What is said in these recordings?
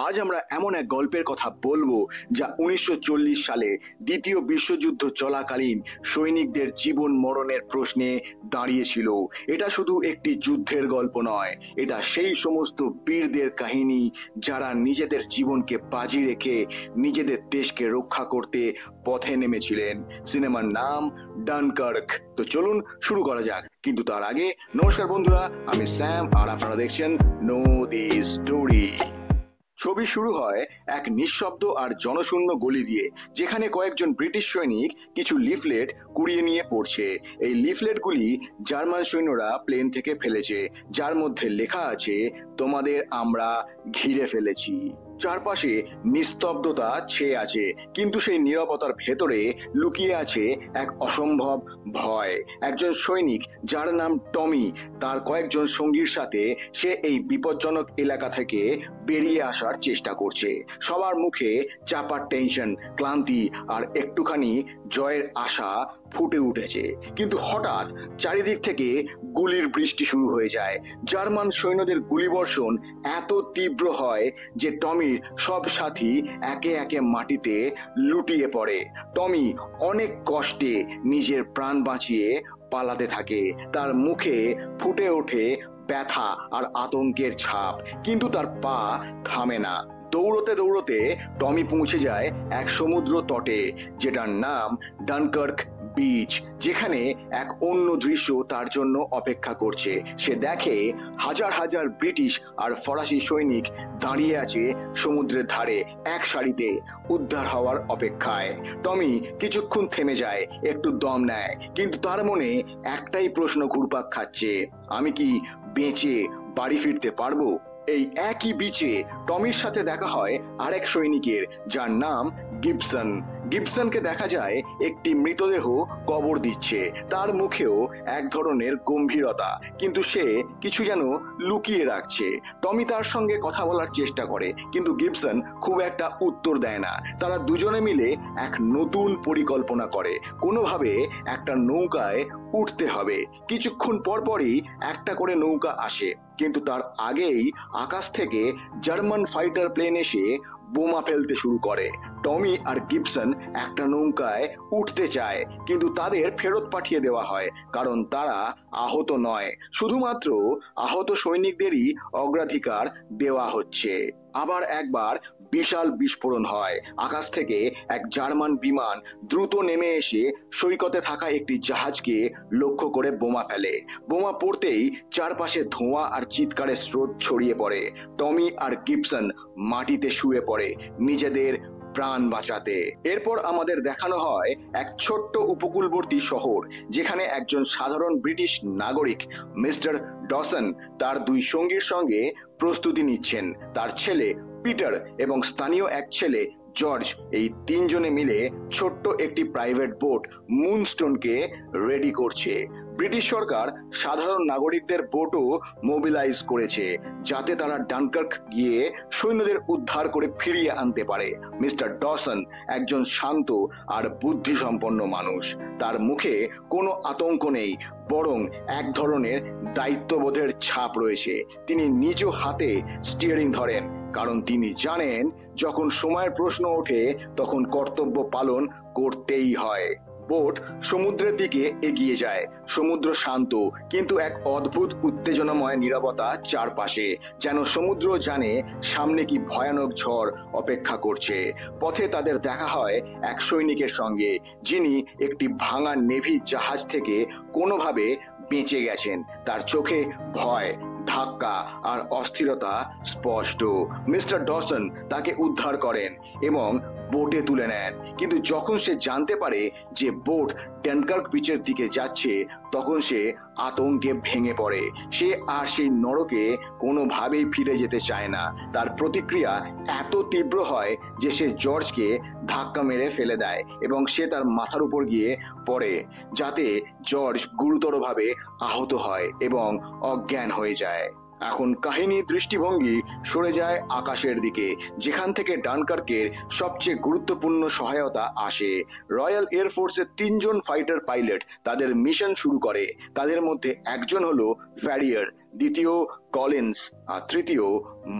আজ আমরা এমন এক গল্পের কথা বলবো যা 1940 সালে দ্বিতীয় বিশ্বযুদ্ধ চলাকালীন সৈনিকদের জীবন মরণের প্রশ্নে দাঁড়িয়েছিল। এটা শুধু একটি যুদ্ধের গল্প নয়, এটা সেই সমস্ত বীরদের কাহিনী যারা নিজেদের জীবনকে বাজি রেখে নিজেদের দেশকে রক্ষা করতে পথে নেমেছিলেন। সিনেমার নাম ডানকার্ক। তো চলুন শুরু করা যাক, কিন্তু তার আগে নমস্কার বন্ধুরা, আমি স্যাম আর আপনারা দেখছেন নো দি স্টোরি। ছবি শুরু হয় এক নিঃশব্দ আর জনশূন্য গলি দিয়ে, যেখানে কয়েকজন ব্রিটিশ সৈনিক কিছু লিফলেট কুড়িয়ে নিয়ে পড়ছে। এই লিফলেটগুলি জার্মান সৈন্যরা প্লেন থেকে ফেলেছে, যার মধ্যে লেখা আছে, তোমাদের আমরা ঘিরে ফেলেছি। চারপাশে নিস্তব্ধতা ছেয়ে আছে, কিন্তু সেই নীরবতার ভেতরে লুকিয়ে আছে এক অসম্ভব ভয়। একজন সৈনিক যার নাম টমি, তার কয়েকজন সঙ্গীর সাথে সে এই বিপজ্জনক এলাকা থেকে বেরিয়ে আসার চেষ্টা করছে। সবার মুখে চাপা টেনশন, ক্লান্তি আর একটুখানি জয়ের আশা ফুটে উঠেছে। কিন্তু হঠাৎ চারিদিক থেকে গুলির বৃষ্টি শুরু হয়ে যায়। জার্মান সৈন্যদের গুলিবর্ষণ এত তীব্র হয় যে টমির সব সাথী একে একে মাটিতে লুটিয়ে পড়ে। টমি অনেক কষ্টে নিজের প্রাণ বাঁচিয়ে পালাতে থাকে। তার মুখে ফুটে ওঠে ব্যথা আর আতঙ্কের ছাপ, কিন্তু তার পা থামে না। দৌড়তে দৌড়তে টমি পৌঁছে যায় এক সমুদ্র তটে, যেটার নাম ডানকার্ক বিচ, যেখানে এক অন্য দৃশ্য তার জন্য অপেক্ষা করছে। সে দেখে হাজার হাজার ব্রিটিশ আর ফরাসি সৈনিক দাঁড়িয়ে আছে সমুদ্রের ধারে এক সারিতে, উদ্ধার হওয়ার অপেক্ষায়। টমি কিছুক্ষণ থেমে যায়, একটু দম নেয়, কিন্তু তার মনে একটাই প্রশ্ন ঘুরপাক খাচ্ছে, আমি কি বেঁচে বাড়ি ফিরতে পারবো? এই একই বিচে টমির সাথে দেখা হয় আরেক সৈনিকের, যার নাম গিবসন। গিবসনকে দেখা যায় একটি মৃতদেহ কবর দিচ্ছে। তার মুখেও এক ধরনের গম্ভীরতা, কিন্তু সে কিছু যেন লুকিয়ে রাখছে। টমি তার সঙ্গে কথা বলার চেষ্টা করে, কিন্তু গিবসন খুব একটা উত্তর দেয় না। তারা দুজনে মিলে এক নতুন পরিকল্পনা করে, কোনোভাবে একটা নৌকায় উঠতে হবে। কিছুক্ষণ পরপরই একটা করে নৌকা আসে, কিন্তু তার আগেই আকাশ থেকে জার্মান ফাইটার প্লেন এসে বোমা ফেলতে শুরু করে। টমি আর গিবসন একটা নৌকায় উঠতে চায়, কিন্তু তাদের ফেরত পাঠিয়ে দেওয়া হয়, কারণ তারা আহত নয়, শুধুমাত্র আহত সৈনিকদেরই অগ্রাধিকার দেওয়া হচ্ছে। আবার একবার বিশাল বিস্ফোরণ হয়। আকাশ থেকে এক জার্মান বিমান দ্রুত নেমে এসে সৈকতে থাকা একটি জাহাজকে লক্ষ্য করে বোমা ফেলে। বোমা পড়তেই চারপাশে ধোঁয়া আর চিৎকারের স্রোত ছড়িয়ে পড়ে। টমি আর গিবসন মাটিতে শুয়ে পড়ে নিজেদের প্রাণ বাঁচাতে। এরপর আমাদের দেখানো হয় এক ছোট্ট উপকূলবর্তী শহর, যেখানে একজন সাধারণ ব্রিটিশ নাগরিক মিস্টার ডসন তার দুই সঙ্গীর সঙ্গে প্রস্তুতি নিচ্ছেন। তার ছেলে পিটার এবং স্থানীয় এক ছেলে জর্জ, এই তিনজনে মিলে ছোট্ট একটি প্রাইভেট বোট মুনস্টোনকে রেডি করছে। ব্রিটিশ সরকার সাধারণ নাগরিকদের বোটও মোবিলাইজ করেছে, যাতে তারা ডানকার্ক গিয়ে সৈন্যদের উদ্ধার করে ফিরিয়ে আনতে পারে। মিস্টার ডসন একজন শান্ত আর বুদ্ধিসম্পন্ন মানুষ। তার মুখে কোনো আতঙ্ক নেই, বরং এক ধরনের দায়িত্ববোধের ছাপ রয়েছে। তিনি নিজ হাতে স্টিয়ারিং ধরেন, কারণ তিনি জানেন যখন সময়ের প্রশ্ন ওঠে তখন কর্তব্য পালন করতেই হয়। বোট সমুদ্রের দিকে এগিয়ে যায়। সমুদ্র শান্ত, কিন্তু এক অদ্ভুত উত্তেজনাময় নীরবতা চারপাশে, যেন সমুদ্র জানে সামনে কি ভয়ানক ঝড় অপেক্ষা করছে। পথে তাদের দেখা হয় এক সৈনিকের সঙ্গে, যিনি একটি ভাঙা নেভি জাহাজ থেকে কোনোভাবে বেঁচে গেছেন। তার চোখে ভয়, ধাক্কা আর অস্থিরতা স্পষ্ট। মিস্টার ডসন তাকে উদ্ধার করেন এবং বোটে তুলে নেন, কিন্তু যখন সে জানতে পারে যে বোট ডানকার্ক বিচের দিকে যাচ্ছে, তখন সে আতঙ্কে ভেঙে পড়ে। সে আর সেই নরকে কোনোভাবেই ফিরে যেতে চায় না। তার প্রতিক্রিয়া এত তীব্র হয় যে সে জর্জকে ধাক্কা মেরে ফেলে দেয় এবং সে তার মাথার উপর গিয়ে পড়ে, যাতে জর্জ গুরুতরভাবে আহত হয় এবং অজ্ঞান হয়ে যায়। এখন কাহিনী দৃষ্টিভঙ্গি সরে যায় আকাশের দিকে, যেখান থেকে ডানকার্কের সবচেয়ে গুরুত্বপূর্ণ সহায়তা আসে। রয়্যাল এয়ারফোর্সের তিনজন ফাইটার পাইলট তাদের মিশন শুরু করে। তাদের মধ্যে একজন হলো ফ্যারিয়ার, দ্বিতীয় কলিন্স আর তৃতীয়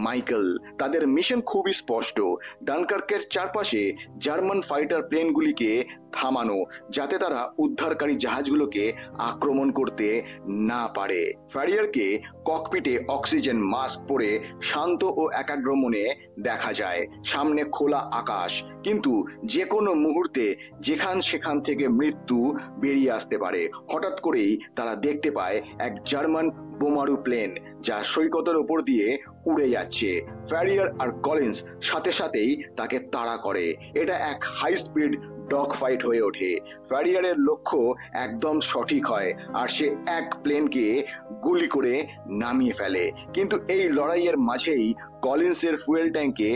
মাইকেল। তাদের মিশন খুবই স্পষ্ট, ডানকার্কের চারপাশে জার্মান ফাইটার প্লেনগুলিকে থামানো, যাতে তারা উদ্ধারকারী জাহাজগুলোকে আক্রমণ করতে না পারে। ফ্যারিয়ারকে ককপিটে অক্সিজেন মাস্ক পরে শান্ত ও একাগ্র মনে দেখা যায়। সামনে খোলা আকাশ, কিন্তু যে কোনো মুহূর্তে সেখান থেকে মৃত্যু বেরিয়ে আসতে পারে। হঠাৎ করেই তারা দেখতে পায় এক জার্মান বোমারু প্লেন, যা সৈকতের ওপর দিয়ে উড়ে যাচ্ছে। ফ্যারিয়ার আর কলিন্স সাথে সাথেই তাকে তাড়া করে। এটা এক হাই স্পিড ডগ ফাইট হয়ে ওঠে। ফ্যারিয়ারের লক্ষ্য একদম সঠিক হয়, আর সে এক প্লেনকে গুলি করে নামিয়ে ফেলে। কিন্তু এই লড়াইয়ের মাঝেই কলিন্সের ফুয়েল ট্যাঙ্কে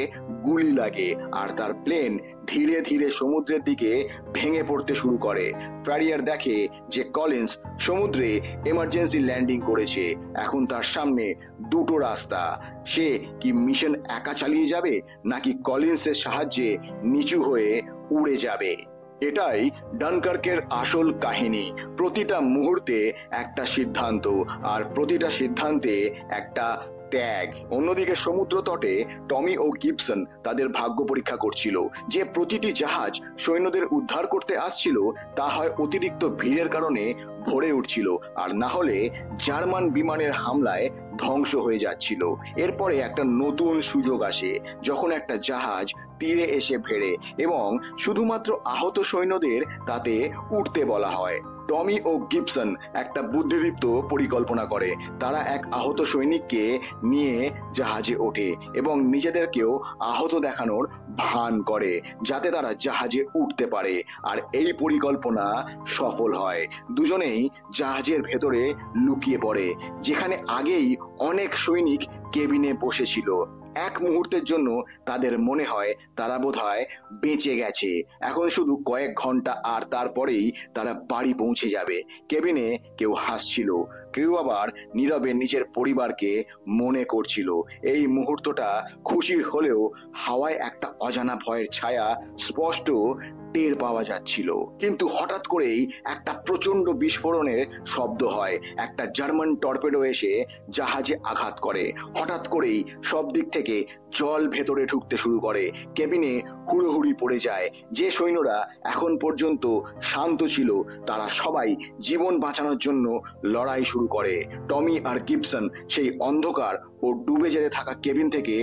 গুলি লাগে, আর তার প্লেন ধীরে ধীরে সমুদ্রের দিকে ভেঙে পড়তে শুরু করে। ফ্যারিয়ার দেখে যে কলিন্স সমুদ্রে এমার্জেন্সি ল্যান্ডিং করেছে। এখন তার সামনে দুটো রাস্তা, সে কি মিশন একা চালিয়ে যাবে, নাকি কলিন্সের সাহায্যে নিচু হয়ে উড়ে যাবে। এটাই ডানকার্কের আসল কাহিনী। প্রতিটা মুহূর্তে একটা সিদ্ধান্ত, আর প্রতিটা সিদ্ধান্তে একটা ত্যাগ। অন্যদিকে সমুদ্র তটে টমি ও গিবসন তাদের ভাগ্য পরীক্ষা করছিল। যে প্রতিটি জাহাজ সৈন্যদের উদ্ধার করতে আসছিল, তা হয় অতিরিক্ত ভিড়ের কারণে ভরে উঠছিল, আর না হলে জার্মান বিমানের হামলায় ধ্বংস হয়ে যাচ্ছিল। এরপরে একটা নতুন সুযোগ আসে, যখন একটা জাহাজ তীরে এসে ভেড়ে এবং শুধুমাত্র আহত সৈন্যদের তাতে উঠতে বলা হয়। টমি ও গিবসন একটা বুদ্ধিদীপ্ত পরিকল্পনা করে। তারা এক আহত সৈনিককে নিয়ে জাহাজে ওঠে এবং নিজেদেরকেও আহত দেখানোর ভান করে, যাতে তারা জাহাজে উঠতে পারে। আর এই পরিকল্পনা সফল হয়। দুজনেই জাহাজের ভেতরে লুকিয়ে পড়ে, যেখানে আগেই অনেক সৈনিক কেবিনে বসেছিল। এক মুহূর্তের জন্য তাদের মনে হয় তারা বোধহয় বেঁচে গেছে। এখন শুধু কয়েক ঘন্টা, আর তারপরেই তারা বাড়ি পৌঁছে যাবে। কেবিনে কেউ হাসছিল, কেউ আবার নীরবে নিজের পরিবারকে মনে করছিল। এই মুহূর্তটা খুশির হলেও হাওয়ায় একটা অজানা ভয়ের ছায়া স্পষ্ট টের পাওয়া যাচ্ছিল। কিন্তু হঠাৎ করেই একটা প্রচন্ড বিস্ফোরণের শব্দ হয়। একটা জার্মান টর্পেডো এসে জাহাজে আঘাত করে। হঠাৎ করেই সব দিক থেকে জল ভেতরে ঢুকতে শুরু করে। কেবিনে হুড়োহুড়ি পড়ে যায়। যে সৈন্যরা এখন পর্যন্ত শান্ত ছিল, তারা সবাই জীবন বাঁচানোর জন্য লড়াই শুরু করে। টমি আর গিবসন সেই অন্ধকার ও ডুবে যেতে থাকা কেবিন থেকে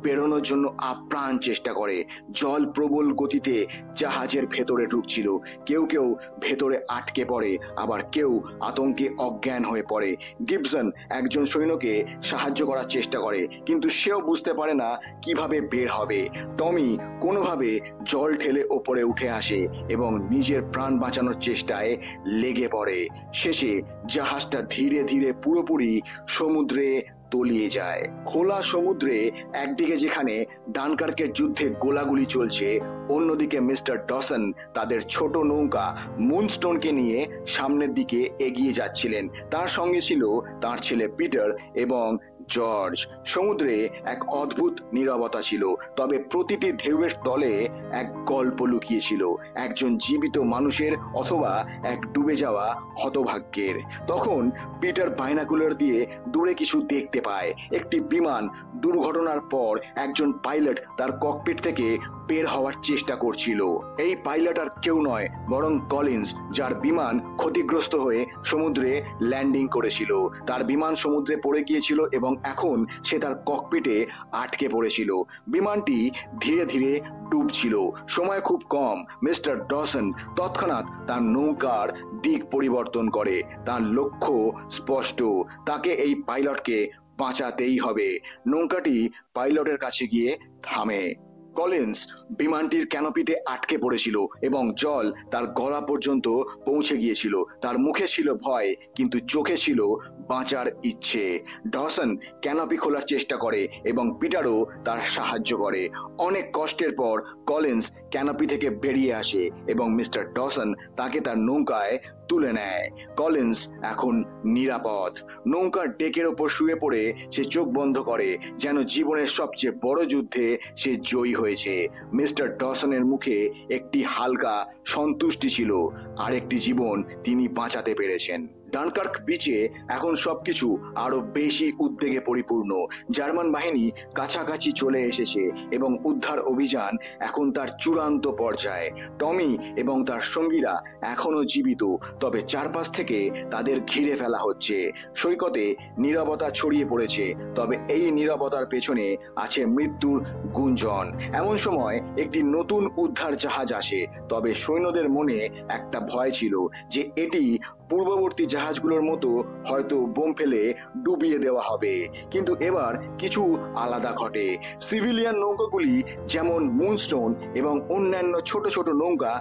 বেরোনোর জন্য আপ্রাণ চেষ্টা করে। জল প্রবল গতিতে জাহাজের ভেতরে ঢুকছিল। কেউ কেউ ভেতরে আটকে পড়ে, আবার কেউ আতঙ্কে অজ্ঞান হয়ে পড়ে। গিবসন একজন সৈন্যকে সাহায্য করার চেষ্টা করে, কিন্তু সেও বুঝতে পারে না কিভাবে বের হবে। টমি কোনোভাবে জল ঠেলে ওপরে উঠে আসে এবং নিজের প্রাণ বাঁচানোর চেষ্টায় লেগে পড়ে। শেষে জাহাজটা ধীরে ধীরে পুরোপুরি সমুদ্রে তলিয়ে যায়। খোলা সমুদ্রে একদিকে যেখানে ডানকার্কের যুদ্ধে গোলাগুলি চলছে, অন্যদিকে মিস্টার ডসন তাদের ছোট নৌকা মুনস্টোনকে নিয়ে সামনের দিকে এগিয়ে যাচ্ছিলেন। তার সঙ্গে ছিল তার ছেলে পিটার এবং জর্জ। সমুদ্রে এক অদ্ভুত নীরবতা ছিল, তবে প্রতিটি ঢেউয়ের তলে এক গল্প লুকিয়ে ছিল, একজন জীবিত মানুষের অথবা এক ডুবে যাওয়া হতভাগ্যের। তখন পিটার বাইনাকুলার দিয়ে দূরে কিছু দেখতে পায়। একটি বিমান দুর্ঘটনার পর একজন পাইলট তার ককপিট থেকে বের হওয়ার চেষ্টা করছিল। এই পাইলট আর কেউ নয়, বরং কলিন্স, যার বিমান ক্ষতিগ্রস্ত হয়ে সমুদ্রে ল্যান্ডিং করেছিল। তার বিমান সমুদ্রে পড়ে গিয়েছিল এবং এখন সে তার ককপিটে আটকে পড়েছিল। বিমানটি ধীরে ধীরে ডুবছিল। সময় খুব কম। মিস্টার ডসন তৎক্ষণাৎ তার নৌকার দিক পরিবর্তন করে। তার লক্ষ্য স্পষ্ট, তাকে এই পাইলটকে বাঁচাতেই হবে। নৌকাটি পাইলটের কাছে গিয়ে থামে। কলিন্স বিমানটির ক্যানোপিতে আটকে পড়েছিল এবং জল তার গলা পর্যন্ত পৌঁছে গিয়েছিল। তার মুখে ছিল ভয়, কিন্তু চোখে ছিল বাঁচার ইচ্ছে। ডসন ক্যানোপি খোলার চেষ্টা করে এবং পিটারও তার সাহায্য করে। অনেক কষ্টের পর কলিন্স ক্যানোপি থেকে বেরিয়ে আসে এবং মিস্টার ডসন তাকে তার নৌকায় তুলে নেয়। কলিন্স এখন নিরাপদ। নৌকার ডেকের ওপর শুয়ে পড়ে সে চোখ বন্ধ করে, যেন জীবনের সবচেয়ে বড় যুদ্ধে সে জয়ী হয়েছে। মিস্টার ডসনের মুখে একটি হালকা সন্তুষ্টি ছিল, আর একটি জীবন তিনি বাঁচাতে পেরেছেন। ডানকার্ক বিচে এখন সবকিছু আরো বেশি উদ্বেগে পরিপূর্ণ। জার্মান বাহিনী কাছাকাছি চলে এসেছে এবং উদ্ধার অভিযান এখন তার চূড়ান্ত পর্যায়ে। টমি এবং তার সঙ্গীরা এখনো জীবিত, তবে চারপাশ থেকে তাদের ঘিরে ফেলা হচ্ছে। সৈকতে নীরবতা ছড়িয়ে পড়েছে, তবে এই নীরবতার পেছনে আছে মৃত্যুর গুঞ্জন। এমন সময় একটি নতুন উদ্ধার জাহাজ আসে, তবে সৈন্যদের মনে একটা ভয় ছিল যে এটি পূর্ববর্তী জাহাজগুলোর মতো হয়তো বোম ফেলে ডুবিয়ে দেওয়া হবে। কিন্তু এবার কিছু আলাদা ঘটে। সিভিলিয়ান নৌকাগুলি যেমন মুনস্টোন এবং অন্যান্য ছোট ছোট নৌকা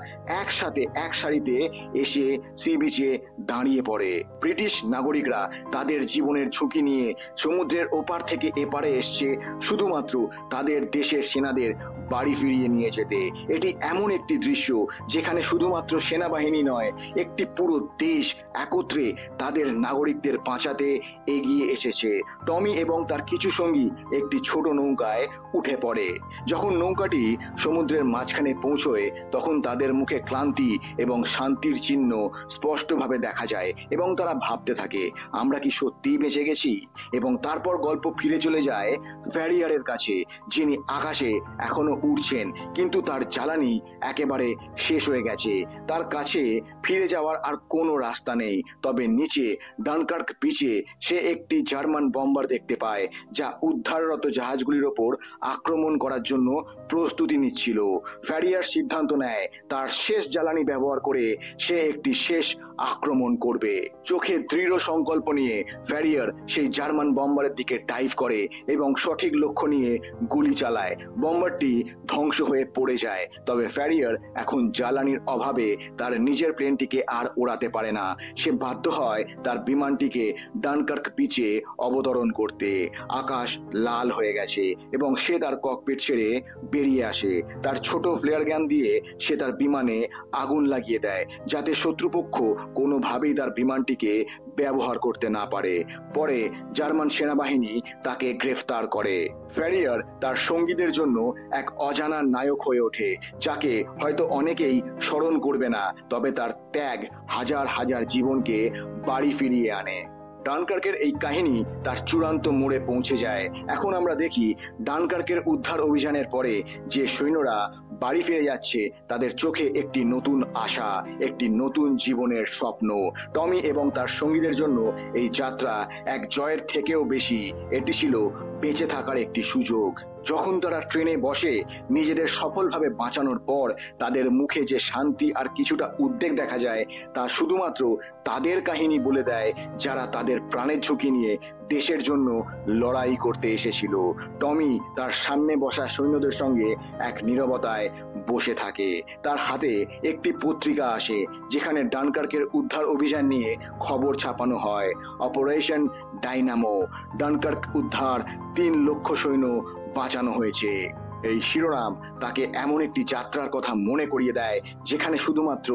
একসাথে এক সারিতে এসে সি বিচে দাঁড়িয়ে পড়ে। ব্রিটিশ নাগরিকরা তাদের জীবনের ঝুঁকি নিয়ে সমুদ্রের ওপার থেকে এপারে এসছে শুধুমাত্র তাদের দেশের সেনাদের বাড়ি ফিরিয়ে নিয়ে যেতে। এটি এমন একটি দৃশ্য যেখানে শুধুমাত্র সেনাবাহিনী নয়, একটি পুরো দেশ একত্রে তাদের নাগরিকদের বাঁচাতে এগিয়ে এসেছে। টমি এবং তার কিছু সঙ্গী একটি ছোট নৌকায় উঠে পড়ে। যখন নৌকাটি সমুদ্রের মাঝখানে পৌঁছয় তখন তাদের মুখে ক্লান্তি এবং শান্তির চিহ্ন স্পষ্টভাবে দেখা যায় এবং তারা ভাবতে থাকে, আমরা কি সত্যিই বেঁচে গেছি? এবং তারপর গল্প ফিরে চলে যায় ফ্যারিয়ারের কাছে, যিনি আকাশে এখনো উড়ছেন, কিন্তু তার জ্বালানি একেবারে শেষ হয়ে গেছে। তার কাছে ফিরে যাওয়ার আর কোনো রাস্তা নেই। তবে নিচে ডানকার্ক বিচে সে একটি জার্মান বম্বার দেখতে পায়, যা উদ্ধাররত জাহাজগুলির ওপর আক্রমণ করার জন্য প্রস্তুতি নিচ্ছিল। ফ্যারিয়ার সিদ্ধান্ত নেয় তার শেষ জ্বালানি ব্যবহার করে সে একটি শেষ আক্রমণ করবে। চোখে দৃঢ় সংকল্প নিয়ে ফ্যারিয়ার সেই জার্মান বম্বারের দিকে ডাইভ করে এবং সঠিক লক্ষ্য নিয়ে গুলি চালায়। বম্বারটি ধ্বংস হয়ে পড়ে যায়। তবে ফ্যারিয়ার এখন জ্বালানির অভাবে তার নিজের প্লেনটিকে আর ওড়াতে পারে না। সে বাধ্য হয় তার বিমানটিকে ডানকার্ক বিচে অবতরণ করতে। আকাশ লাল হয়ে গেছে এবং সে তার ককপিট ছেড়ে বেরিয়ে আসে। তার ছোট ফ্লেয়ার গান দিয়ে সে তার বিমানে আগুন লাগিয়ে দেয়, যাতে শত্রুপক্ষ কোনোভাবেই তার বিমানটিকে ব্যবহার করতে না পারে। পরে জার্মান সেনাবাহিনী তাকে গ্রেফতার করে। ফ্যারিয়ার তার সঙ্গীদের জন্য এক অজানা নায়ক হয়ে ওঠে, যাকে হয়তো অনেকেই স্মরণ করবে না, তবে তার ত্যাগ হাজার হাজার জীবনকে বাড়ি ফিরিয়ে আনে। ডানকার্কের এই কাহিনী তার চূড়ান্ত মোড়ে পৌঁছে যায়। এখন আমরা দেখি ডানকার্কের উদ্ধার অভিযানের পরে যে সৈন্যরা বাড়ি ফিরে যাচ্ছে তাদের চোখে একটি নতুন আশা, একটি নতুন জীবনের স্বপ্ন। টমি এবং তার সঙ্গীদের জন্য এই যাত্রা এক জয়ের থেকেও বেশি, এটি ছিল বেঁচে থাকার একটি সুযোগ। যখন তারা ট্রেনে বসে নিজেদের সফলভাবে বাঁচানোর পর তাদের মুখে যে শান্তি আর কিছুটা উদ্বেগ দেখা যায়, তা শুধুমাত্র তাদের কাহিনী বলে দেয় যারা তাদের প্রাণের ঝুঁকি নিয়ে দেশের জন্য লড়াই করতে এসেছিল। টমি তার সামনে বসা সৈন্যদের সঙ্গে এক নীরবতায় বসে থাকে। তার হাতে একটি পত্রিকা আসে যেখানে ডানকার্কের উদ্ধার অভিযান নিয়ে খবর ছাপানো হয়। অপারেশন ডাইনামো, ডানকার্ক উদ্ধার, 3 লক্ষ সৈন্য বাঁচানো হয়েছে। এই শিরোনাম তাকে এমন একটি যাত্রার কথা মনে করিয়ে দেয় যেখানে শুধুমাত্র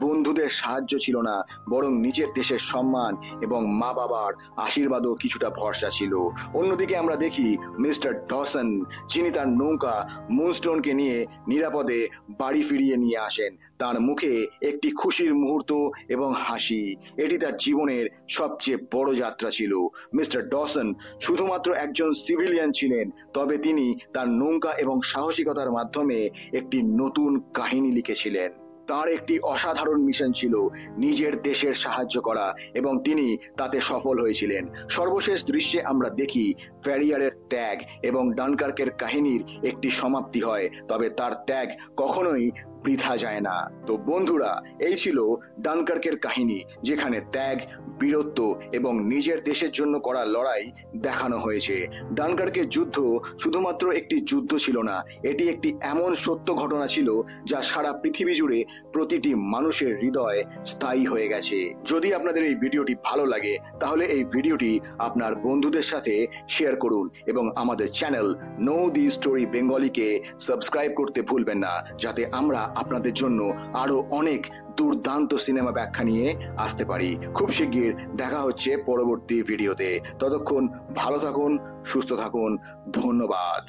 বন্ধুদের সাহায্য ছিল না, বরং নিজের দেশের সম্মান এবং মা বাবার আশীর্বাদও কিছুটা ভরসা ছিল। অন্যদিকে আমরা দেখি মিস্টার ডসন, যিনি তার নৌকা মুনস্টোনকে নিয়ে নিরাপদে বাড়ি ফিরিয়ে নিয়ে আসেন। তার মুখে একটি খুশির মুহূর্ত এবং হাসি। এটি তার জীবনের সবচেয়ে বড় যাত্রা ছিল। মিস্টার ডসন শুধুমাত্র একজন সিভিলিয়ান ছিলেন, তবে তিনি তার নৌকা এবং সাহসিকতার মাধ্যমে একটি নতুন কাহিনী লিখেছিলেন। তার একটি অসাধারণ মিশন ছিল নিজের দেশের সাহায্য করা এবং তিনি তাতে সফল হয়েছিলেন। সর্বশেষ দৃশ্যে আমরা দেখি ফ্যারিয়ারের ত্যাগ এবং ডানকার্কের কাহিনীর একটি সমাপ্তি হয়, তবে তার ত্যাগ কখনোই বৃথা যায় না। তো বন্ধুরা, এই ছিল ডানকার্কের কাহিনী, যেখানে ত্যাগ, বীরত্ব এবং নিজের দেশের জন্য করা লড়াই দেখানো হয়েছে। ডানকার্কের যুদ্ধ শুধুমাত্র একটি যুদ্ধ ছিল না, এটি একটি এমন সত্য ঘটনা ছিল যা সারা পৃথিবী জুড়ে প্রতিটি মানুষের হৃদয়ে স্থায়ী হয়ে গেছে। যদি আপনাদের এই ভিডিওটি ভালো লাগে তাহলে এই ভিডিওটি আপনার বন্ধুদের সাথে শেয়ার করুন এবং আমাদের চ্যানেল নো দি স্টোরি বেঙ্গলিকে সাবস্ক্রাইব করতে ভুলবেন না, যাতে আমরা আপনাদের জন্য আরো অনেক দুর্দান্ত সিনেমা ব্যাখ্যা নিয়ে আসতে পারি। খুব শিগগির দেখা হচ্ছে পরবর্তী ভিডিওতে। ততক্ষণ ভালো থাকুন, সুস্থ থাকুন। ধন্যবাদ।